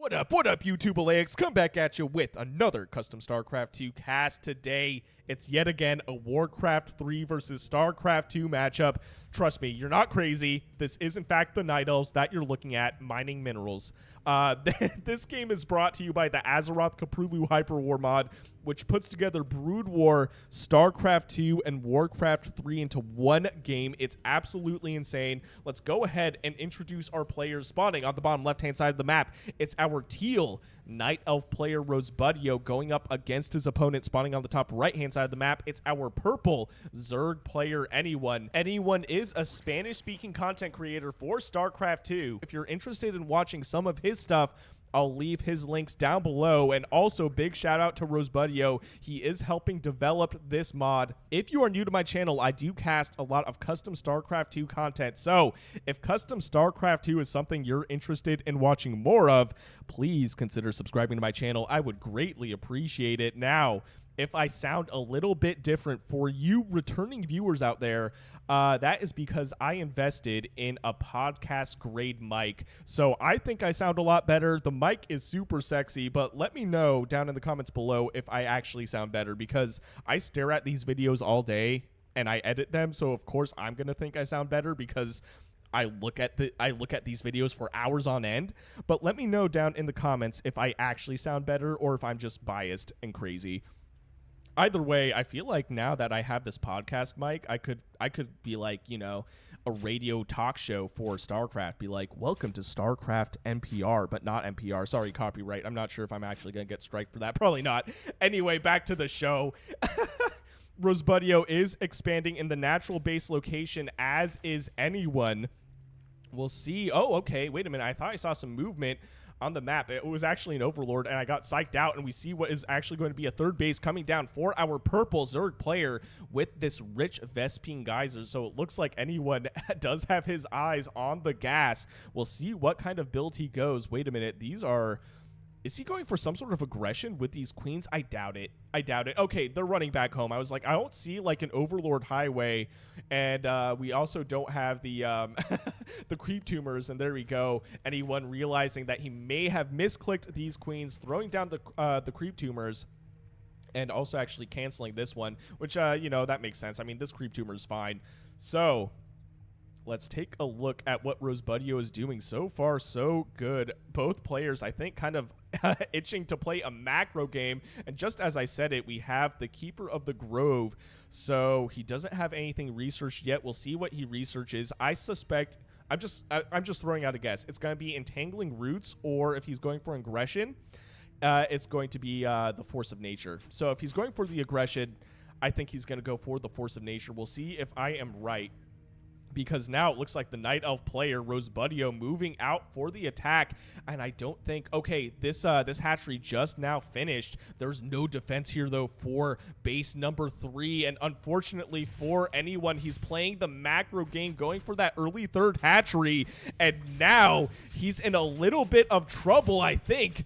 What up, YouTube Alaics? Come back at you with another custom StarCraft 2 cast today. It's yet again a Warcraft 3 versus StarCraft 2 matchup. Trust me, you're not crazy. This is, in fact, the Night Elves that you're looking at mining minerals. This game is brought to you by the Azeroth-Koprulu Hyperwar mod, which puts together Brood War, StarCraft 2, and Warcraft 3 into one game. It's absolutely insane. Let's go ahead and introduce our players spawning on the bottom left-hand side of the map. It's our teal Night Elf player Rosebudio going up against his opponent spawning on the top right-hand side of the map. It's our purple Zerg player Anyone. Anyone is a Spanish-speaking content creator for StarCraft 2. If you're interested in watching some of his stuff, I'll leave his links down below. And also, big shout out to Rosebudio. He is helping develop this mod. If you are new to my channel, I do cast a lot of custom StarCraft 2 content. So if custom StarCraft 2 is something you're interested in watching more of, please consider subscribing to my channel. I would greatly appreciate it. Now, if I sound a little bit different for you returning viewers out there, that is because I invested in a podcast grade mic. So I think I sound a lot better. The mic is super sexy, but let me know down in the comments below if I actually sound better, because I stare at these videos all day and I edit them. So of course I'm going to think I sound better because I look at these videos for hours on end. But let me know down in the comments if I actually sound better or if I'm just biased and crazy. Either way, I feel like now that I have this podcast mic, I could be like, you know, a radio talk show for StarCraft. Be like, welcome to StarCraft NPR, but not NPR. Sorry, copyright. I'm not sure if I'm actually going to get striked for that. Probably not. Anyway, back to the show. Rosebudio is expanding in the natural base location, as is Anyone. We'll see. Oh, okay. Wait a minute. I thought I saw some movement on the map. It was actually an Overlord, and I got psyched out, and we see what is actually going to be a third base coming down for our purple Zerg player with this rich Vespene Geyser. So it looks like Anyone does have his eyes on the gas. We'll see what kind of build he goes. Wait a minute. These are... Is he going for some sort of aggression with these queens? I doubt it. I doubt it. Okay, they're running back home. I was like, I don't see like an Overlord highway, and we also don't have the the creep tumors. And there we go. Anyone realizing that he may have misclicked these queens, throwing down the creep tumors, and also actually canceling this one, which you know, that makes sense. I mean, this creep tumor is fine. So let's take a look at what Rosebudio is doing. So far, so good. Both players, I think, kind of itching to play a macro game. And just as I said it, we have the Keeper of the Grove. So he doesn't have anything researched yet. We'll see what he researches. I suspect... I'm just throwing out a guess. It's going to be Entangling Roots, or if he's going for aggression, it's going to be the Force of Nature. So if he's going for the aggression, I think he's going to go for the Force of Nature. We'll see if I am right, because now it looks like the Night Elf player Rosebudio moving out for the attack. And I don't think... Okay, this hatchery just now finished. There's no defense here, though, for base number 3. And unfortunately for Anyone, he's playing the macro game, going for that early third hatchery. And now he's in a little bit of trouble, I think.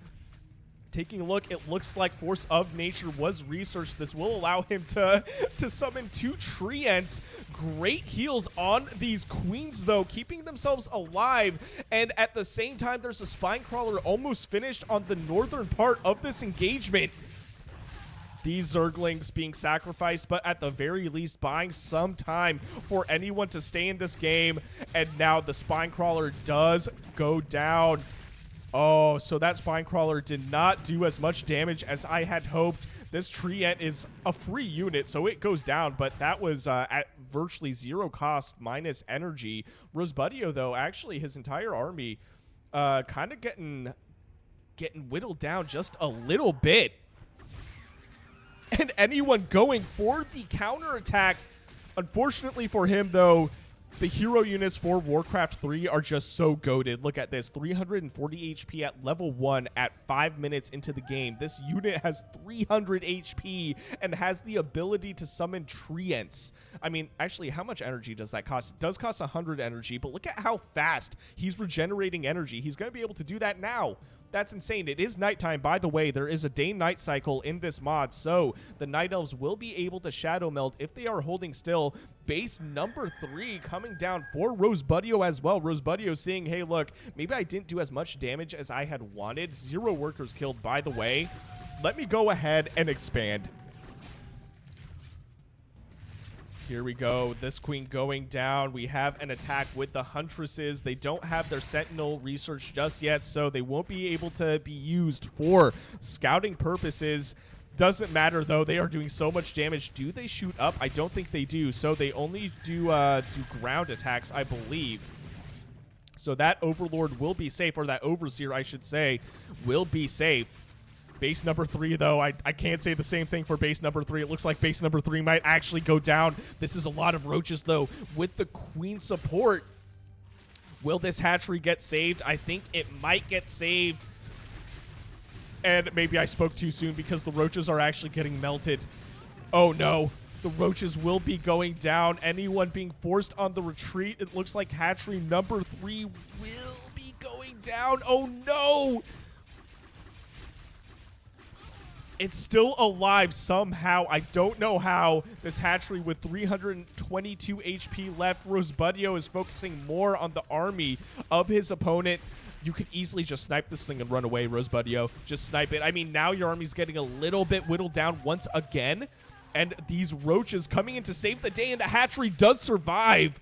Taking a look, it looks like Force of Nature was researched. This will allow him to summon 2 Treants. Great heals on these queens, though, keeping themselves alive. And at the same time, there's a Spine Crawler almost finished on the northern part of this engagement. These Zerglings being sacrificed, but at the very least buying some time for Anyone to stay in this game. And now the Spine Crawler does go down. Oh, so that Spine Crawler did not do as much damage as I had hoped. This Treant is a free unit, so it goes down, but that was at virtually 0 cost minus energy. Rosebudio, though, actually his entire army kind of getting whittled down just a little bit. And Anyone going for the counterattack. Unfortunately for him, though, the hero units for Warcraft 3 are just so goated. Look at this, 340 HP at level 1 at 5 minutes into the game. This unit has 300 HP and has the ability to summon Treants. I mean, actually, how much energy does that cost? It does cost 100 energy, but look at how fast he's regenerating energy. He's going to be able to do that now. That's insane. It is nighttime, by the way. There is a day-night cycle in this mod, so the Night Elves will be able to shadow meld if they are holding still. Base number 3 coming down for Rosebudio as well. Rosebudio seeing, hey, look, maybe I didn't do as much damage as I had wanted. 0 workers killed, by the way. Let me go ahead and expand. Here we go. This queen going down. We have an attack with the huntresses. They don't have their sentinel research just yet, so they won't be able to be used for scouting purposes. Doesn't matter, though. They are doing so much damage. Do they shoot up? I don't think they do. So they only do ground attacks, I believe. So that Overlord will be safe, or that Overseer, I should say, will be safe. Base number 3, though, I can't say the same thing for base number 3. It looks like base number 3 might actually go down. This is a lot of roaches, though, with the queen support. Will this hatchery get saved? I think it might get saved. And maybe I spoke too soon because the roaches are actually getting melted. Oh, no. The roaches will be going down. Anyone being forced on the retreat. It looks like hatchery number 3 will be going down. Oh, no. It's still alive somehow. I don't know how. This hatchery with 322 HP left. Rosebudio is focusing more on the army of his opponent. You could easily just snipe this thing and run away, Rosebudio. Just snipe it. I mean, now your army's getting a little bit whittled down once again. And these roaches coming in to save the day, and the hatchery does survive.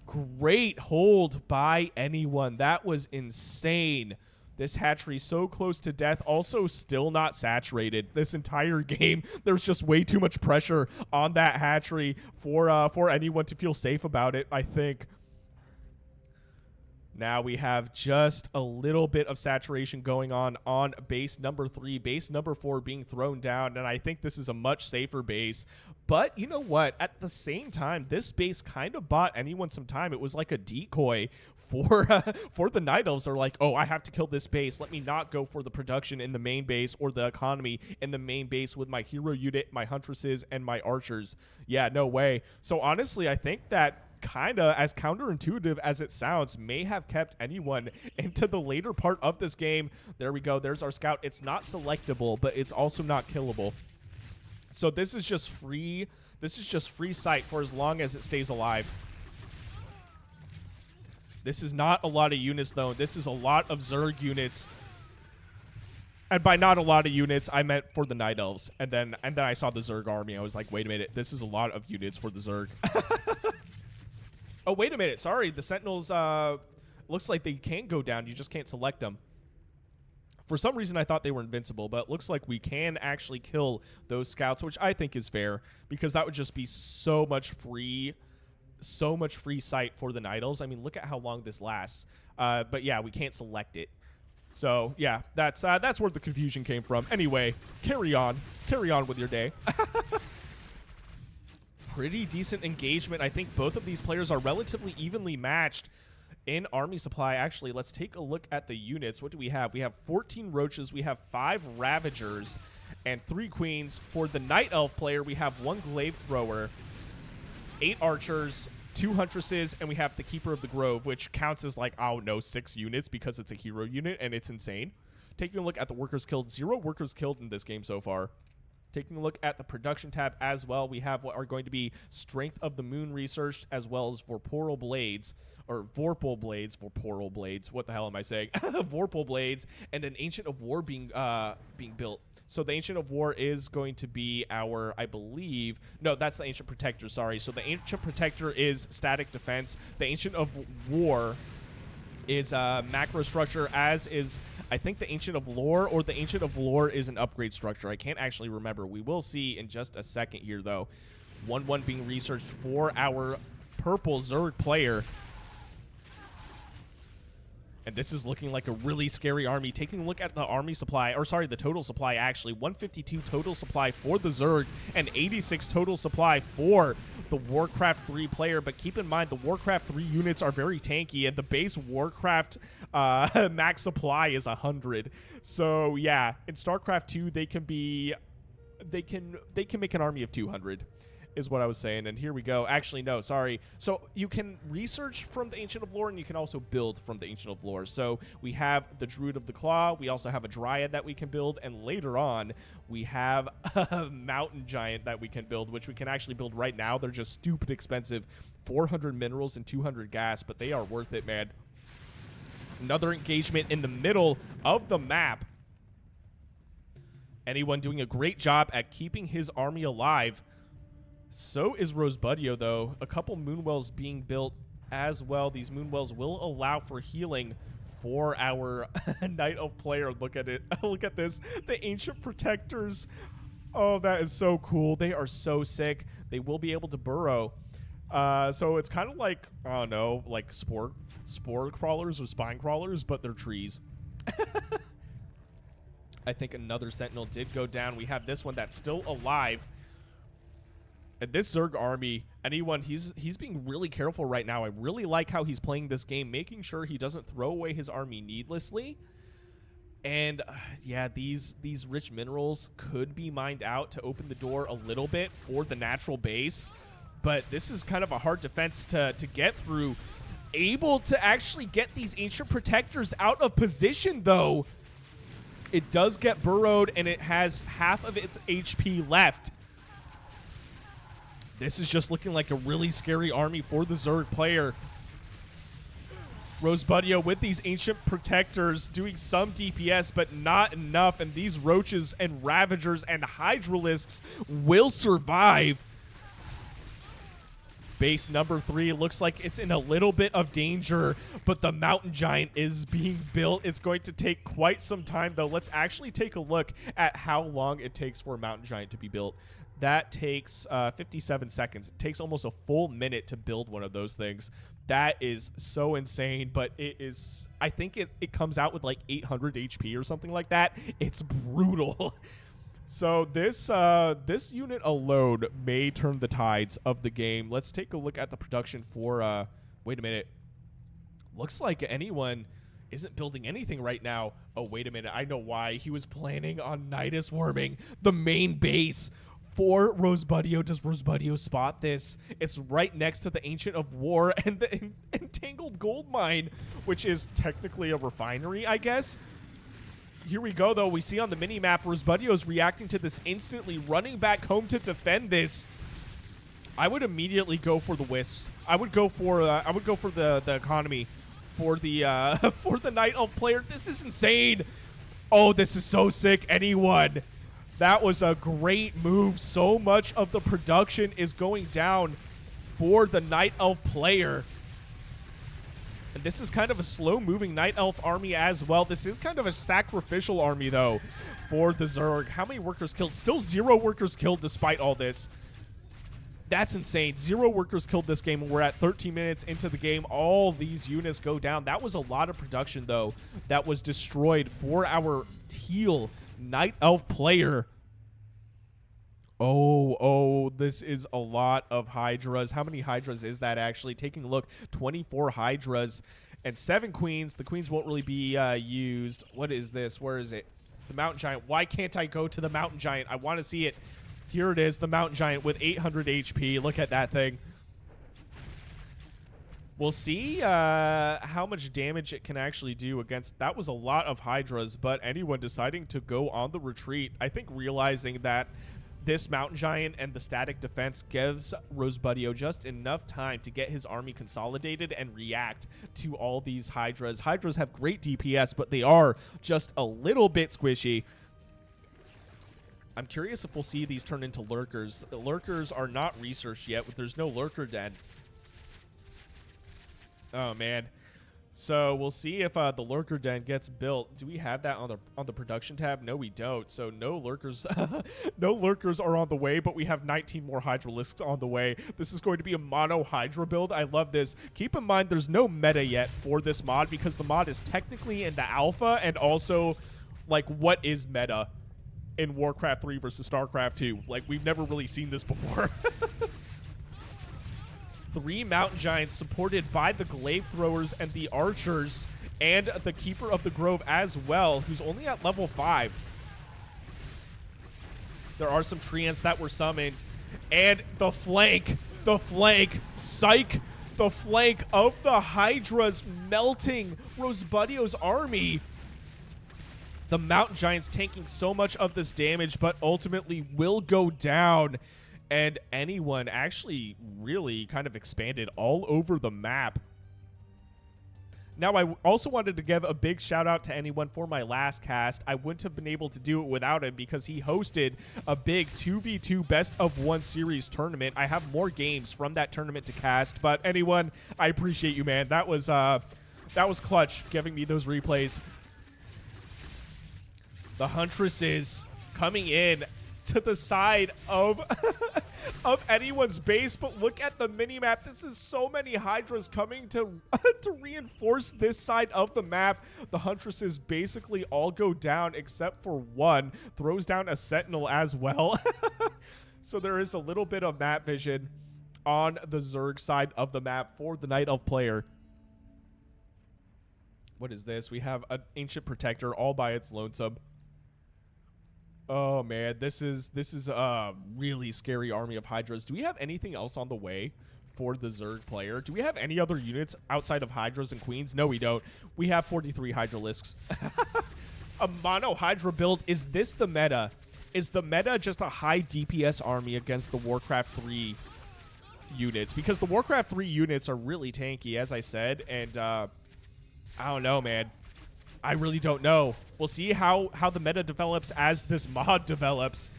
Great hold by anyone. That was insane. This hatchery so close to death, also still not saturated. This entire game, there's just way too much pressure on that hatchery for anyone to feel safe about it, I think. Now we have just a little bit of saturation going on base number 3, base number 4 being thrown down, and I think this is a much safer base. But you know what? At the same time, this base kind of bought anyone some time. It was like a decoy for the Night Elves. Are like, oh, I have to kill this base. Let me not go for the production in the main base or the economy in the main base with my hero unit, my huntresses, and my archers. Yeah, no way. So honestly, I think that kind of, as counterintuitive as it sounds, may have kept anyone into the later part of this game. There we go. There's our scout. It's not selectable, but it's also not killable. So this is just free. This is just free sight for as long as it stays alive. This is not a lot of units, though. This is a lot of Zerg units. And by not a lot of units, I meant for the Night Elves. And then I saw the Zerg army. I was like, wait a minute. This is a lot of units for the Zerg. Oh, wait a minute. Sorry. The Sentinels, looks like they can go down. You just can't select them. For some reason, I thought they were invincible, but it looks like we can actually kill those scouts, which I think is fair, because that would just be so much free sight for the Night Elves. I mean, look at how long this lasts. But yeah, we can't select it. So yeah, that's where the confusion came from. Anyway, carry on with your day. Pretty decent engagement. I think both of these players are relatively evenly matched in army supply. Actually, let's take a look at the units. What do we have? We have 14 roaches, we have 5 ravagers, and 3 queens. For the Night Elf player, we have 1 glaive thrower, 8 archers, 2 huntresses, and we have the Keeper of the Grove, which counts as like, I don't know, 6 units because it's a hero unit, and it's insane. Taking a look at the workers killed, 0 workers killed in this game so far. Taking a look at the production tab as well, we have what are going to be Strength of the Moon researched, as well as Vorpal Blades, or Vorpal Blades, Vorpal Blades, what the hell am I saying? Vorpal Blades, and an Ancient of War being built. So the Ancient of War is going to be our, I believe, no, that's the Ancient Protector, sorry. So the Ancient Protector is static defense. The Ancient of War is macro structure, as is, I think, the Ancient of Lore, or the Ancient of Lore is an upgrade structure. I can't actually remember. We will see in just a second here, though. 1-1 being researched for our purple Zerg player. And this is looking like a really scary army. Taking a look at the army supply, or sorry, the total supply, actually. 152 total supply for the Zerg, and 86 total supply for the Warcraft 3 player. But keep in mind, the Warcraft 3 units are very tanky, and the base Warcraft max supply is 100. So yeah, in StarCraft 2, they can make an army of 200. is what I was saying. And here we go. Actually, no, sorry. So you can research from the Ancient of Lore, and you can also build from the Ancient of Lore. So we have the Druid of the Claw. We also have a Dryad that we can build. And later on, we have a Mountain Giant that we can build, which we can actually build right now. They're just stupid expensive. 400 minerals and 200 gas, but they are worth it, man. Another engagement in the middle of the map. Anyone doing a great job at keeping his army alive. So is Rosebudio, though. A couple Moonwells being built as well. These Moonwells will allow for healing for our Night Elf player. Look at it. Look at this. The Ancient Protectors. Oh, that is so cool. They are so sick. They will be able to burrow. So it's kind of like, I don't know, like spore crawlers or spine crawlers, but they're trees. I think another Sentinel did go down. We have this one that's still alive. And this Zerg army, anyone, he's being really careful right now. I really like how he's playing this game, making sure he doesn't throw away his army needlessly. And yeah, these rich minerals could be mined out to open the door a little bit for the natural base. But this is kind of a hard defense to get through. Able to actually get these Ancient Protectors out of position, though. It does get burrowed, and it has half of its HP left. This is just looking like a really scary army for the Zerg player. Rosebudio with these Ancient Protectors doing some DPS, but not enough. And these Roaches and Ravagers and Hydralisks will survive. Base number 3 looks like it's in a little bit of danger, but the Mountain Giant is being built. It's going to take quite some time, though. Let's actually take a look at how long it takes for a Mountain Giant to be built. That takes 57 seconds. It takes almost a full minute to build one of those things. That is so insane, but it is, I think it comes out with like 800 HP or something like that. It's brutal. So this unit alone may turn the tides of the game. Let's take a look at the production for, wait a minute. Looks like anyone isn't building anything right now. Oh, wait a minute. I know why. He was planning on Nidus Worming the main base for Rosebudio. Does Rosebudio spot this? It's right next to the Ancient of War and the Entangled Gold Mine, which is technically a refinery, I guess. Here we go, though. We see on the mini-map, Rosebudio is reacting to this instantly, running back home to defend this. I would immediately go for the Wisps. I would go for the economy for the for the Night Elf player. This is insane. Oh, this is so sick. Anyone. That was a great move. So much of the production is going down for the Night Elf player. And this is kind of a slow-moving Night Elf army as well. This is kind of a sacrificial army, though, for the Zerg. How many workers killed? Still 0 workers killed despite all this. That's insane. 0 workers killed this game, and we're at 13 minutes into the game. All these units go down. That was a lot of production, though, that was destroyed for our teal Night Elf player. Oh, this is a lot of Hydras. How many Hydras is that, actually? Taking a look, 24 Hydras and 7 Queens. The Queens won't really be used. What is this? Where is it? The Mountain Giant. Why can't I go to the Mountain Giant? I want to see it. Here it is, the Mountain Giant with 800 HP. Look at that thing. We'll see how much damage it can actually do against. That was a lot of Hydras, but anyone deciding to go on the retreat, I think realizing that this Mountain Giant and the static defense gives Rosebudio just enough time to get his army consolidated and react to all these Hydras. Hydras have great DPS, but they are just a little bit squishy. I'm curious if we'll see these turn into Lurkers. Lurkers are not researched yet, but there's no Lurker Den. Oh, man. So we'll see if the Lurker Den gets built. Do we have that on the production tab? No, we don't. So no Lurkers, no Lurkers are on the way, but we have 19 more Hydralisks on the way. This is going to be a mono Hydra build. I love this. Keep in mind, there's no meta yet for this mod because the mod is technically in the alpha, and also, like, what is meta in Warcraft 3 versus StarCraft 2? Like, we've never really seen this before. 3 Mountain Giants supported by the Glaive Throwers and the Archers and the Keeper of the Grove as well, who's only at level 5. There are some Treants that were summoned, And the flank, psych, the flank of the Hydras melting Rosebudio's army. The Mountain Giants tanking so much of this damage, but ultimately will go down. And anyone actually really kind of expanded all over the map. Now, I also wanted to give a big shout out to anyone for my last cast. I wouldn't have been able to do it without him because he hosted a big 2v2 best of 1 series tournament. I have more games from that tournament to cast, but anyone, I appreciate you, man. That was clutch, giving me those replays. The Huntresses coming in to the side of of anyone's base, but look at the minimap. This is so many Hydras coming to to reinforce this side of the map. The Huntresses basically all go down except for one. Throws down a Sentinel as well. So there is a little bit of map vision on the Zerg side of the map for the Night Elf player. What is this? We have an Ancient Protector all by its lonesome. Oh man, this is a really scary army of Hydras. Do we have anything else on the way for the Zerg player? Do we have any other units outside of Hydras and Queens? No, we don't. We have 43 Hydralisks. A mono Hydra build. Is this the meta? Is the meta just a high DPS army against the Warcraft 3 units? Because the Warcraft 3 units are really tanky, as I said, and I don't know, man. I really don't know. We'll see how the meta develops as this mod develops.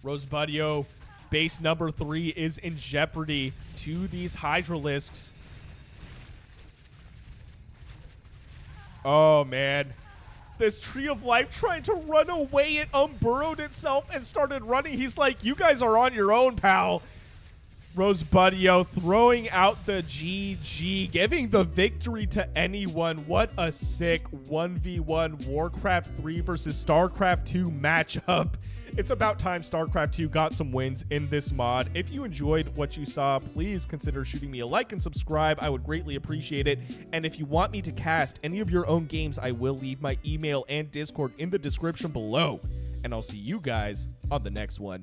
Rosebudio, base number 3 is in jeopardy to these Hydralisks. Oh, man. This Tree of Life trying to run away. It unburrowed itself and started running. He's like, you guys are on your own, pal. Rosebudio throwing out the GG, giving the victory to anyone. What a sick 1v1 Warcraft 3 versus StarCraft 2 matchup. It's about time StarCraft 2 got some wins in this mod. If you enjoyed what you saw, please consider shooting me a like and subscribe. I would greatly appreciate it. And if you want me to cast any of your own games, I will leave my email and Discord in the description below. And I'll see you guys on the next one.